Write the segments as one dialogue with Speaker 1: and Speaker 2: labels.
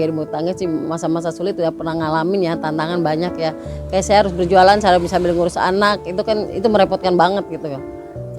Speaker 1: Rumah tangga sih masa-masa sulit ya, pernah ngalamin ya, tantangan banyak ya. Kayak saya harus berjualan, saya bisa sambil ngurus anak, itu kan itu merepotkan banget gitu ya.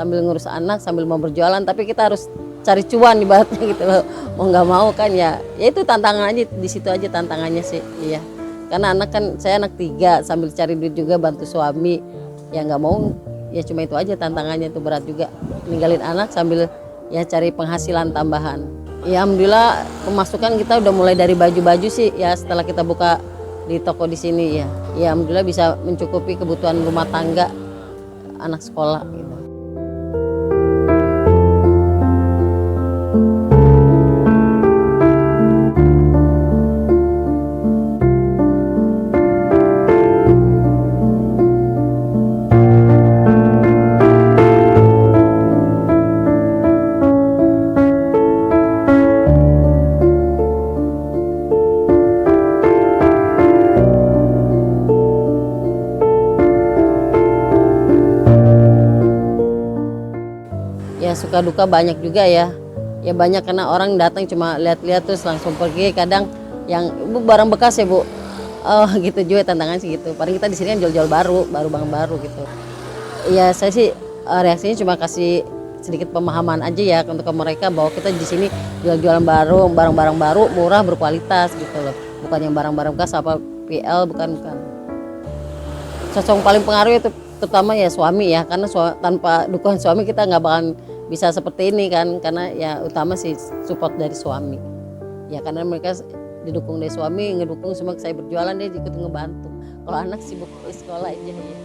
Speaker 1: Sambil ngurus anak, sambil mau berjualan, tapi kita harus cari cuan ibaratnya gitu loh. Mau nggak mau kan ya itu tantangan aja, di situ aja tantangannya sih. Iya. Karena anak kan, saya anak 3, sambil cari duit juga bantu suami. Ya nggak mau, ya cuma itu aja tantangannya, itu berat juga. Ninggalin anak sambil ya cari penghasilan tambahan. Ya alhamdulillah pemasukan kita udah mulai dari baju-baju sih ya, setelah kita buka di toko di sini ya. Ya alhamdulillah bisa mencukupi kebutuhan rumah tangga, anak sekolah gitu. Ya suka duka banyak juga ya. Ya banyak karena orang datang cuma lihat-lihat terus langsung pergi. Kadang yang Bu barang bekas ya Bu. Oh gitu juga tantangan sih gitu. Paling kita di sini kan jual-jual baru barang baru gitu. Ya saya sih reaksinya cuma kasih sedikit pemahaman aja ya untuk ke mereka bahwa kita di sini jual-jualan baru, barang-barang baru, murah, berkualitas gitu loh. Bukan yang barang-barang bekas apa PL, bukan. Sosok yang paling pengaruh itu terutama ya suami ya, karena tanpa dukungan suami kita nggak bakalan bisa seperti ini kan, karena ya utama sih support dari suami ya, karena mereka didukung dari suami, ngedukung semua saya berjualan, dia ikut ngebantu. Kalau anak sibuk sekolah aja ya.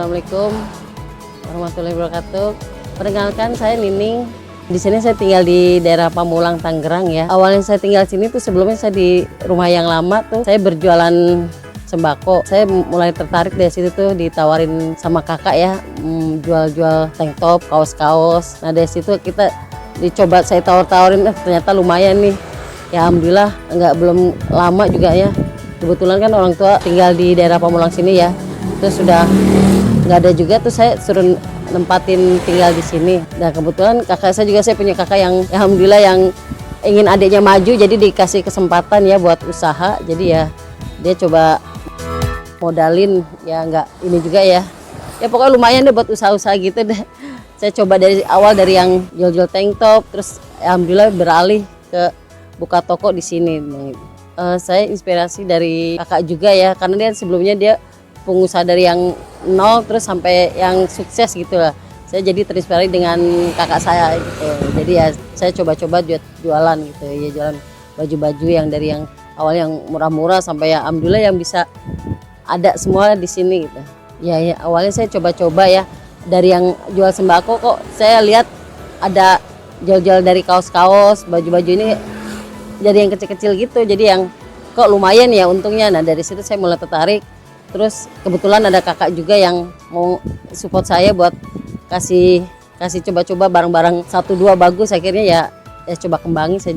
Speaker 1: Assalamualaikum warahmatullahi wabarakatuh. Perkenalkan, saya Nining. Di sini saya tinggal di daerah Pamulang, Tangerang ya. Awalnya saya tinggal sini tuh, sebelumnya saya di rumah yang lama tuh saya berjualan sembako. Saya mulai tertarik dari situ tuh, ditawarin sama kakak ya, jual-jual tank top, kaos-kaos. Nah dari situ kita dicoba, saya tawar-tawarin, ternyata lumayan nih. Ya alhamdulillah, belum lama juga ya. Kebetulan kan orang tua tinggal di daerah Pamulang sini ya. Terus sudah nggak ada juga tuh, saya suruh nempatin tinggal di sini. Nah kebetulan kakak saya juga, saya punya kakak yang ya, alhamdulillah yang ingin adiknya maju, jadi dikasih kesempatan ya buat usaha. Jadi ya dia coba modalin ya, nggak ini juga ya. Ya pokoknya lumayan deh buat usaha-usaha gitu deh. Saya coba dari awal dari yang jual-jual tank top, terus alhamdulillah beralih ke buka toko di sini. Saya inspirasi dari kakak juga ya, karena dia sebelumnya dia pengusaha dari yang nol terus sampai yang sukses gitu lah. Saya jadi terinspirasi dengan kakak saya gitu. Jadi ya saya coba-coba jualan gitu ya, jualan baju-baju yang dari yang awal yang murah-murah sampai ya alhamdulillah yang bisa ada semua di sini gitu. Ya awalnya saya coba-coba ya, dari yang jual sembako kok saya lihat ada jual-jual dari kaos-kaos, baju-baju ini jadi yang kecil-kecil gitu. Jadi yang kok lumayan ya untungnya. Nah dari situ saya mulai tertarik. Terus kebetulan ada kakak juga yang mau support saya buat kasih coba-coba barang-barang 1-2 bagus. Akhirnya ya coba kembangin, saya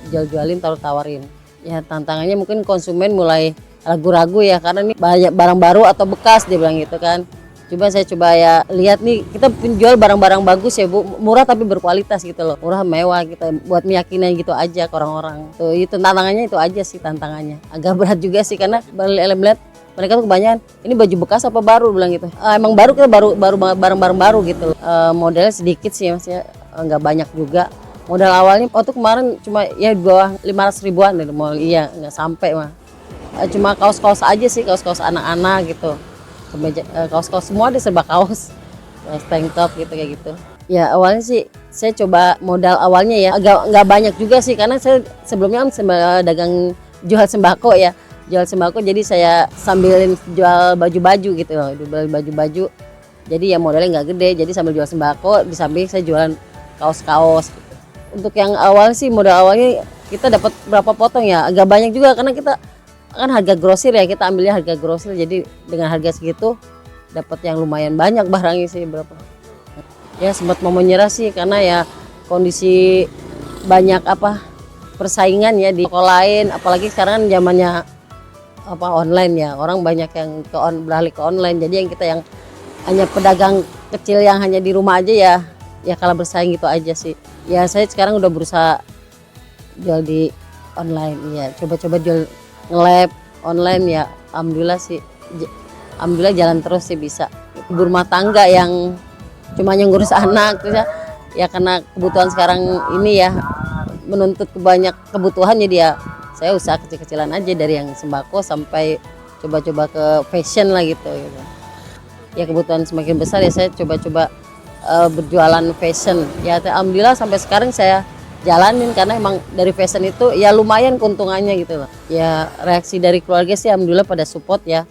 Speaker 1: jualin, tawarin. Ya tantangannya mungkin konsumen mulai ragu-ragu ya, karena ini banyak barang baru atau bekas, dia bilang gitu kan. Saya coba ya lihat nih, kita penjual barang-barang bagus ya Bu, murah tapi berkualitas gitu loh, murah mewah, kita buat meyakinkan gitu aja ke orang-orang. Tuh itu tantangannya, itu aja sih tantangannya. Agak berat juga sih, karena melihat mereka tuh kebanyakan ini baju bekas apa baru, bilang gitu. Emang baru, kita baru barang-barang baru gitu. Modalnya sedikit sih maksudnya, nggak banyak juga. Modal awalnya waktu kemarin cuma ya di bawah 500 ribuan deh, iya nggak sampai mah. Cuma kaos-kaos aja sih, kaos-kaos anak-anak gitu. Kaos-kaos semua deh, serba kaos tank top gitu kayak gitu. Ya awalnya sih saya coba modal awalnya ya agak nggak banyak juga sih, karena saya sebelumnya kan dagang jual sembako ya. Jual sembako, jadi saya sambilin jual baju-baju gitu loh, jual baju-baju. Jadi ya modalnya nggak gede, jadi sambil jual sembako di samping saya jualan kaos-kaos. Untuk yang awal sih modal awalnya kita dapat berapa potong ya, agak banyak juga karena kita kan harga grosir ya, kita ambilnya harga grosir, jadi dengan harga segitu dapat yang lumayan banyak barangnya sih berapa. Ya sempat mau menyerah sih karena ya kondisi banyak persaingan ya di toko lain, apalagi sekarang kan zamannya online ya, orang banyak yang beralih ke online, jadi yang kita yang hanya pedagang kecil yang hanya di rumah aja ya kalah bersaing gitu aja sih. Ya saya sekarang udah berusaha jual di online, ya coba-coba jual nge-lab online ya, alhamdulillah sih, alhamdulillah jalan terus sih bisa. Ibu rumah tangga yang cuma yang ngurus anak terus ya karena kebutuhan sekarang ini ya menuntut banyak kebutuhan, jadi ya saya usaha kecil-kecilan aja dari yang sembako sampai coba-coba ke fashion lah gitu. Ya kebutuhan semakin besar ya saya coba-coba berjualan fashion. Ya alhamdulillah sampai sekarang saya jalanin karena emang dari fashion itu ya lumayan keuntungannya gitu loh. Ya reaksi dari keluarga sih alhamdulillah pada support ya.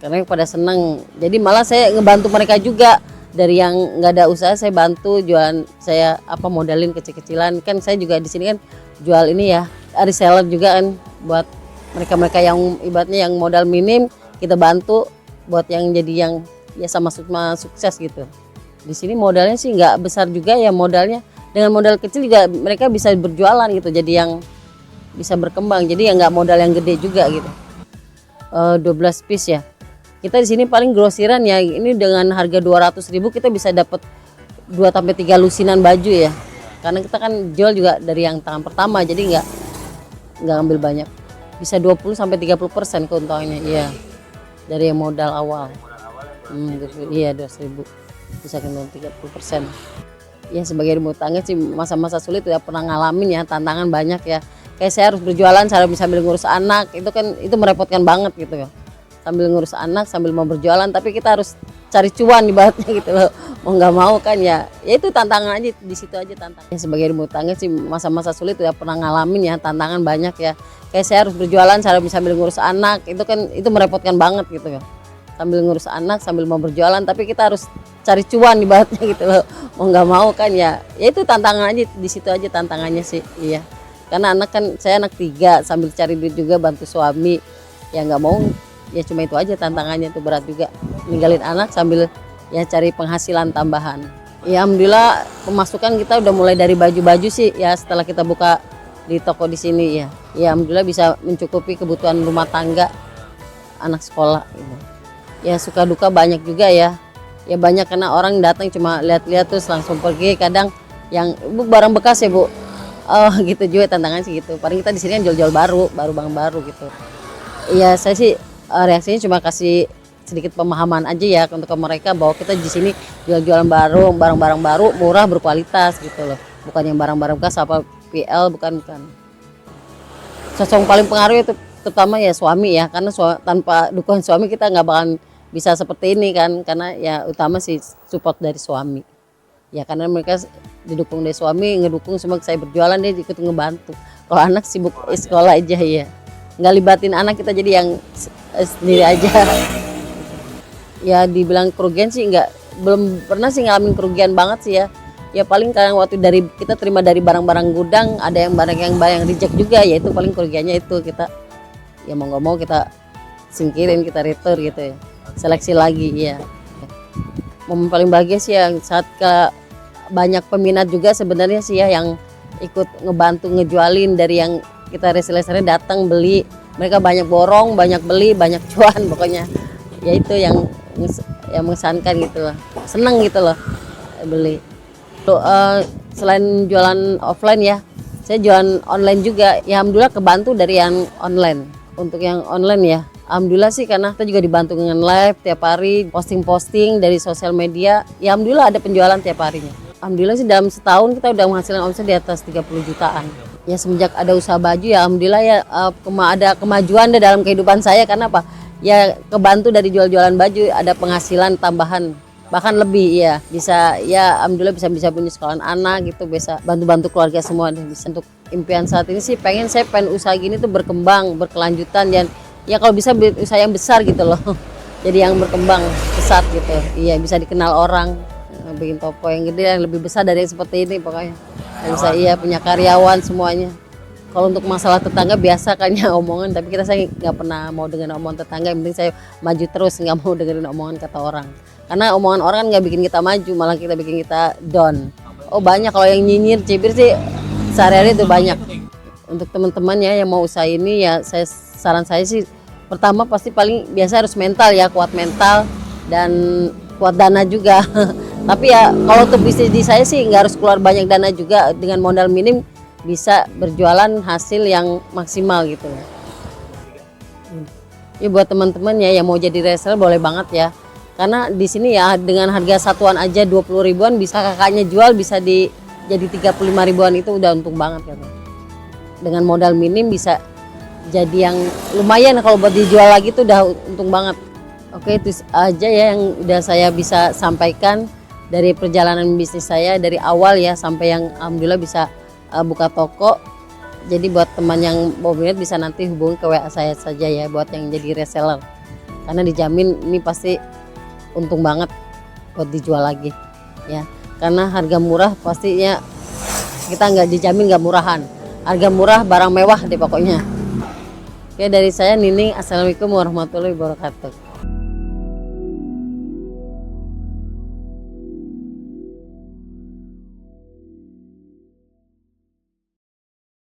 Speaker 1: Karena pada seneng. Jadi malah saya ngebantu mereka juga. Dari yang nggak ada usaha saya bantu jualan, saya modalin kecil-kecilan. Kan saya juga di sini kan jual ini ya, reseller juga kan buat mereka-mereka yang ibaratnya yang modal minim, kita bantu buat yang jadi yang ya sama-sama sukses gitu. Di sini modalnya sih nggak besar juga ya modalnya, dengan modal kecil juga mereka bisa berjualan gitu, jadi yang bisa berkembang, jadi ya nggak modal yang gede juga gitu. 12 piece ya, kita di sini paling grosiran ya, ini dengan harga 200.000 kita bisa dapat 2-3 lusinan baju ya, karena kita kan jual juga dari yang tangan pertama, jadi nggak ambil banyak, bisa 20-30% keuntungannya iya dari yang modal awal. Iya 200.000 bisa kena 30%. Ya sebagai ibu tangga sih masa-masa sulit udah pernah ngalamin ya, tantangan banyak ya. Kayak saya harus berjualan, saya bisa sambil ngurus anak, itu kan itu merepotkan banget gitu ya. Sambil ngurus anak, sambil mau berjualan, tapi kita harus cari cuan ibaratnya gitu loh. Mau nggak mau kan ya itu tantangan aja, di situ aja tantangan. Ya sebagai ibu tangga sih masa-masa sulit udah pernah ngalamin ya, tantangan banyak ya. Kayak saya harus berjualan, saya bisa sambil ngurus anak, itu kan itu merepotkan banget gitu ya. Sambil ngurus anak, sambil mau berjualan, tapi kita harus cari cuan ibaratnya gitu loh. Mau nggak mau kan ya itu tantangan aja, di situ aja tantangannya sih iya. Karena anak kan saya anak 3, sambil cari duit juga bantu suami, ya nggak mau ya cuma itu aja tantangannya, itu berat juga ninggalin anak sambil ya cari penghasilan tambahan. Ya alhamdulillah pemasukan kita udah mulai dari baju-baju sih ya, setelah kita buka di toko di sini ya. Ya alhamdulillah bisa mencukupi kebutuhan rumah tangga, anak sekolah gitu. Ya suka duka banyak juga ya. Ya banyak karena orang datang cuma lihat-lihat terus langsung pergi, kadang yang Bu barang bekas ya Bu. Oh gitu juga tantangan sih gitu. Paling kita di sini kan jual-jual baru barang baru gitu. Iya saya sih reaksinya cuma kasih sedikit pemahaman aja ya untuk mereka bahwa kita di sini jual-jualan baru, barang-barang baru, murah, berkualitas gitu loh. Bukan yang barang-barang bekas apa PL, bukan. Sosok paling pengaruh itu terutama ya suami ya, karena tanpa dukungan suami kita nggak bakalan bisa seperti ini kan, karena ya utama sih support dari suami. Ya karena mereka didukung dari suami, ngedukung semua saya berjualan, dia ikut ngebantu. Kalau anak sibuk sekolah aja ya. Nggak libatin anak, kita jadi yang sendiri aja. Ya dibilang kerugian sih belum pernah sih ngalamin kerugian banget sih ya. Ya paling kadang waktu kita terima dari barang-barang gudang, ada yang barang yang reject juga, ya itu paling kerugiannya itu kita ya mau nggak mau kita singkirin, kita return gitu ya, seleksi lagi ya. Momen paling bahagia sih yang saat banyak peminat juga sebenarnya sih ya, yang ikut ngebantu ngejualin, dari yang kita resellernya datang beli, mereka banyak borong, banyak beli, banyak cuan pokoknya. Ya itu yang mengesankan gitu loh, seneng gitu loh beli. Selain jualan offline ya, saya jualan online juga. Ya alhamdulillah kebantu dari yang online. Untuk yang online ya, alhamdulillah sih karena kita juga dibantu dengan live tiap hari, posting-posting dari sosial media. Ya alhamdulillah ada penjualan tiap harinya. Alhamdulillah sih dalam setahun kita udah menghasilkan omset di atas 30 jutaan. Ya semenjak ada usaha baju ya alhamdulillah ya ada kemajuan deh dalam kehidupan saya, karena apa? Ya kebantu dari jual-jualan baju, ada penghasilan tambahan, bahkan lebih ya, bisa ya alhamdulillah bisa punya sekolahan anak gitu, bisa bantu-bantu keluarga semua deh. Bisa. Untuk impian saat ini sih saya pengen usaha gini tuh berkembang, berkelanjutan, dan ya kalau bisa usaha yang besar gitu loh. jadi yang berkembang pesat gitu. Iya, bisa dikenal orang. Bikin toko yang gede yang lebih besar dari yang seperti ini pokoknya. Bisa iya punya karyawan semuanya. Kalau untuk masalah tetangga biasa kayaknya omongan, tapi saya nggak pernah mau dengan omongan tetangga. Yang penting saya maju terus, nggak mau dengerin omongan kata orang. Karena omongan orang nggak bikin kita maju, malah kita bikin kita down. Oh banyak kalau yang nyinyir, cibir sih sehari-hari itu banyak. Untuk teman-teman ya yang mau usaha ini ya, saran saya sih pertama pasti paling biasa harus mental ya, kuat mental dan kuat dana juga. Tapi ya kalau untuk bisnis di saya sih nggak harus keluar banyak dana juga, dengan modal minim bisa berjualan hasil yang maksimal gitu. Ya buat teman-teman ya yang mau jadi reseller boleh banget ya. Karena di sini ya dengan harga satuan aja 20 ribuan bisa kakaknya jual bisa jadi 35 ribuan, itu udah untung banget kan. Dengan modal minim bisa jadi yang lumayan, kalau buat dijual lagi tuh udah untung banget. Oke, itu aja ya yang udah saya bisa sampaikan dari perjalanan bisnis saya dari awal ya sampai yang alhamdulillah bisa buka toko. Jadi buat teman yang mau minat bisa nanti hubungi ke WA saya saja ya buat yang jadi reseller. Karena dijamin ini pasti untung banget buat dijual lagi ya. Karena harga murah pastinya kita nggak dijamin nggak murahan. Harga murah barang mewah deh pokoknya. Oke, dari saya Nining, assalamualaikum warahmatullahi wabarakatuh.